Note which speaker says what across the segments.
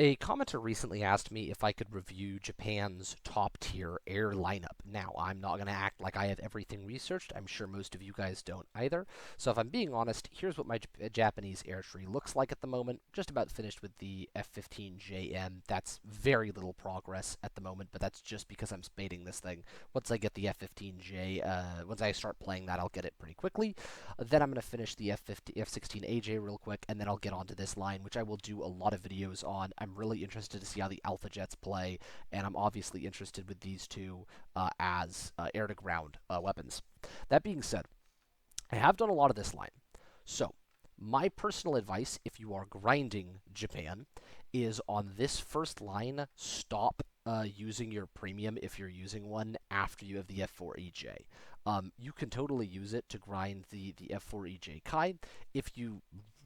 Speaker 1: A commenter recently asked me if I could review Japan's top-tier air lineup. Now, I'm not going to act like I have everything researched. I'm sure most of you guys don't either. So if I'm being honest, here's what my Japanese air tree looks like at the moment. Just about finished with the F-15JM. That's very little progress at the moment, but that's just because I'm spading this thing. Once I get the F-15J, once I start playing that, I'll get it pretty quickly. Then I'm going to finish the F-16AJ real quick, and then I'll get onto this line, which I will do a lot of videos on. I'm really interested to see how the Alpha Jets play, and I'm obviously interested with these two as air-to-ground weapons. That being said, I have done a lot of this line. So, my personal advice, if you are grinding Japan, is on this first line, stop using your premium if you're using one after you have the F4EJ. You can totally use it to grind the F4EJ Kai if you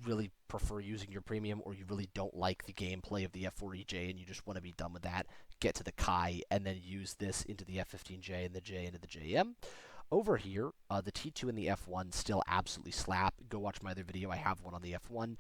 Speaker 1: really prefer using your premium or you really don't like the gameplay of the F4EJ and you just want to be done with that, get to the Kai and then use this into the F15J and the J into the JM. Over here, the T2 and the F1 still absolutely slap. Go watch my other video. I have one on the F1.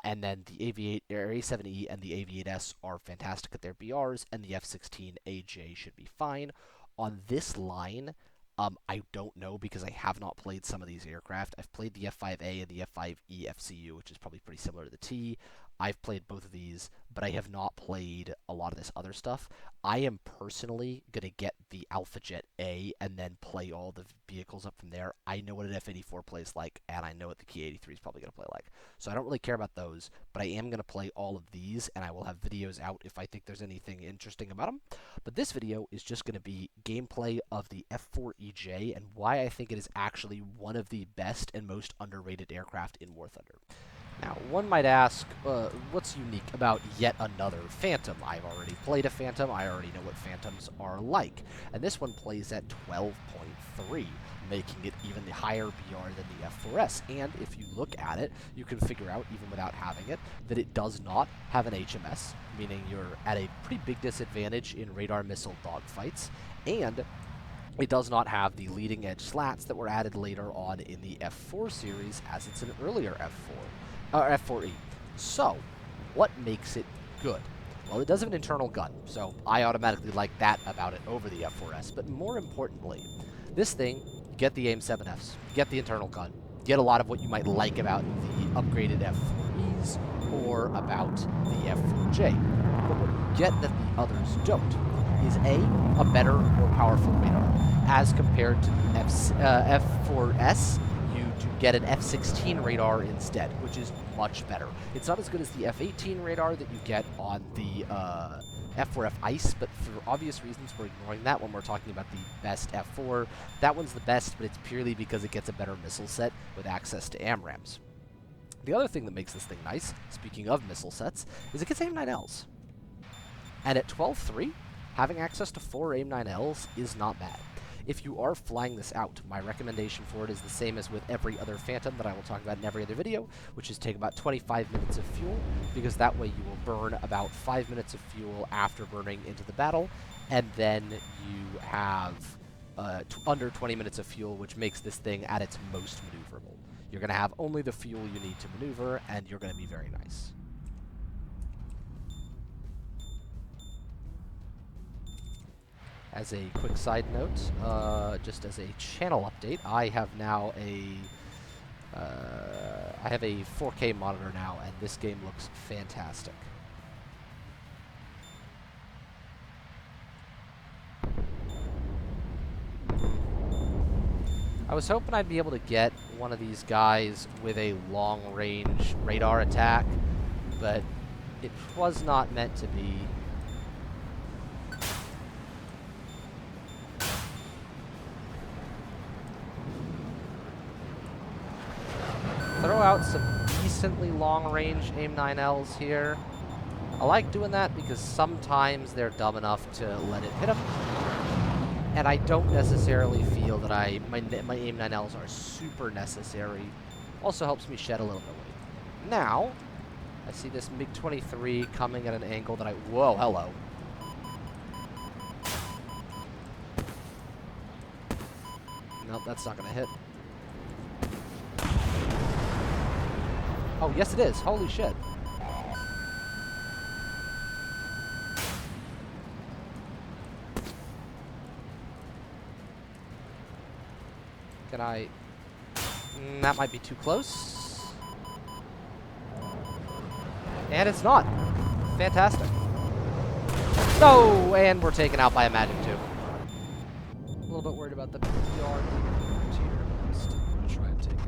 Speaker 1: And then the A7E and the AV8S are fantastic at their BRs, and the F16AJ should be fine. On this line, I don't know because I have not played some of these aircraft. I've played the F5A and the F5E FCU, which is probably pretty similar to the T. I've played both of these, but I have not played a lot of this other stuff. I am personally going to get the Alpha Jet A and then play all the vehicles up from there. I know what an F84 plays like, and I know what the Ki 83 is probably going to play like. So I don't really care about those, but I am going to play all of these, and I will have videos out if I think there's anything interesting about them. But this video is just going to be gameplay of the F4EJ and why I think it is actually one of the best and most underrated aircraft in War Thunder. Now, one might ask, what's unique about yet another Phantom? I've already played a Phantom, I already know what Phantoms are like. And this one plays at 12.3, making it even higher BR than the F4S. And if you look at it, you can figure out, even without having it, that it does not have an HMS, meaning you're at a pretty big disadvantage in radar missile dogfights, and it does not have the leading edge slats that were added later on in the F4 series, as it's an earlier F4E. So, what makes it good? Well, it does have an internal gun, so I automatically like that about it over the F4S. But more importantly, this thing, you get the AIM-7Fs, you get the internal gun, you get a lot of what you might like about the upgraded F4Es or about the F4J. But what you get that the others don't is a better, more powerful radar. As compared to the F4S, you do get an F16 radar instead, which is much better. It's not as good as the F18 radar that you get on the F4F ICE, but for obvious reasons we're ignoring that when we're talking about the best F4. That one's the best, but it's purely because it gets a better missile set with access to AMRAAMs. The other thing that makes this thing nice, speaking of missile sets, is it gets AIM-9Ls. And at 12.3, having access to 4 AIM-9Ls is not bad. If you are flying this out, my recommendation for it is the same as with every other Phantom that I will talk about in every other video, which is take about 25 minutes of fuel, because that way you will burn about 5 minutes of fuel after burning into the battle, and then you have under 20 minutes of fuel, which makes this thing at its most maneuverable. You're going to have only the fuel you need to maneuver, and you're going to be very nice. As a quick side note, just as a channel update, I have now I have a 4K monitor now, and this game looks fantastic. I was hoping I'd be able to get one of these guys with a long-range radar attack, but it was not meant to be. Throw out some decently long-range AIM-9Ls here. I like doing that because sometimes they're dumb enough to let it hit them. And I don't necessarily feel that my AIM-9Ls are super necessary. Also helps me shed a little bit of weight. Now, I see this MiG-23 coming at an angle that whoa, hello. Nope, that's not going to hit. Oh, yes it is. Holy shit. Can I... that might be too close. And it's not. Fantastic. No! And we're taken out by a magic tube. A little bit worried about the PR here, but I'm still going to try and take it.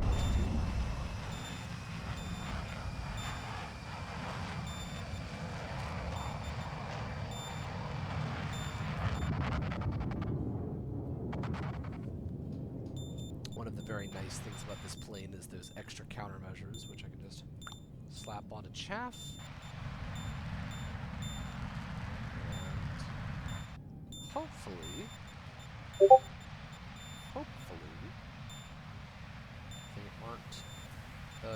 Speaker 1: One of the very nice things about this plane is those extra countermeasures, which I can just slap onto chaff. And hopefully,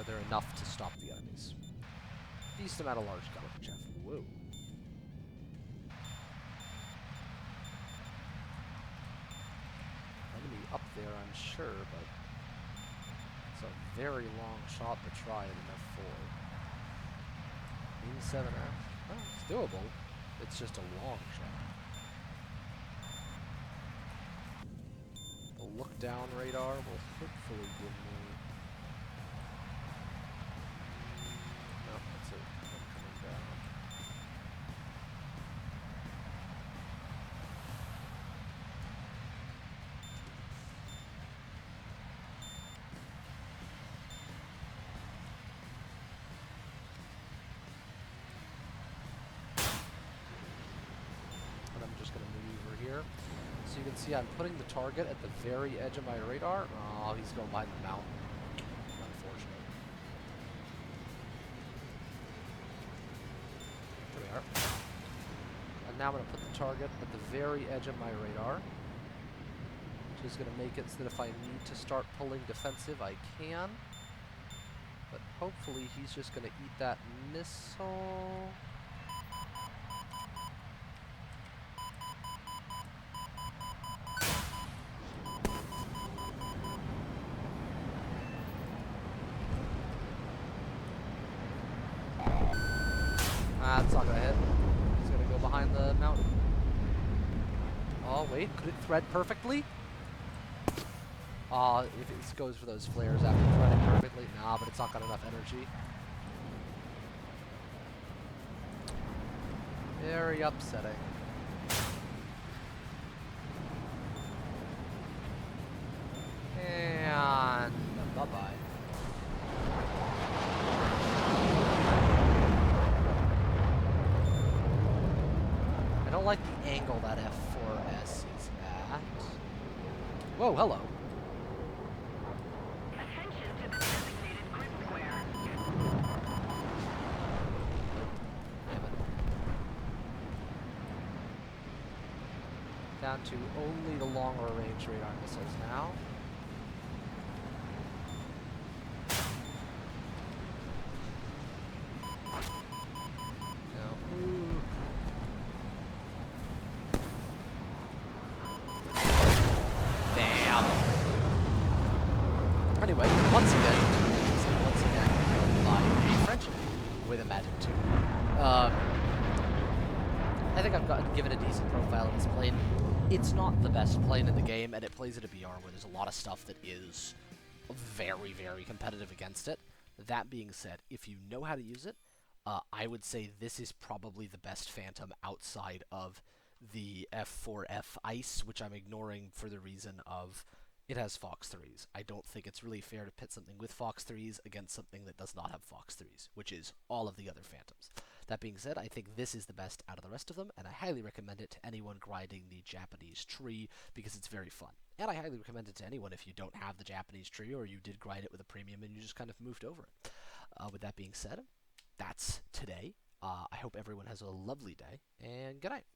Speaker 1: they're enough to stop the enemies. Decent amount of large caliber chaff. Whoa. Enemy up there, I'm sure, but it's a very long shot to try in an F4. Beam 7F. Oh, it's doable. It's just a long shot. The look down radar will hopefully give me... no, that's it. I'm coming down. And I'm just going to maneuver here. So you can see I'm putting the target at the very edge of my radar. Oh, he's going behind the mountain. Unfortunate. There we are. And now I'm going to put the target at the very edge of my radar. Which is going to make it so that if I need to start pulling defensive, I can. But hopefully he's just going to eat that missile. That's not gonna hit. He's gonna go behind the mountain. Oh, wait, could it thread perfectly? If it goes for those flares after threading perfectly. Nah, but it's not got enough energy. Very upsetting. And bye-bye. I don't like the angle that F4S is at. Whoa, hello.
Speaker 2: Attention to the designated grid square.
Speaker 1: Damn it. Down to only the longer range radar missiles now. Anyway, once again, by a French with a magic tube. I think I've given a decent profile of this plane. It's not the best plane in the game, and it plays at a BR where there's a lot of stuff that is very, very competitive against it. That being said, if you know how to use it, I would say this is probably the best Phantom outside of the F4F Ice, which I'm ignoring for the reason of it has Fox 3s. I don't think it's really fair to pit something with Fox 3s against something that does not have Fox 3s, which is all of the other Phantoms. That being said, I think this is the best out of the rest of them, and I highly recommend it to anyone grinding the Japanese tree, because it's very fun. And I highly recommend it to anyone if you don't have the Japanese tree, or you did grind it with a premium and you just kind of moved over it. With that being said, that's today. I hope everyone has a lovely day, and good night.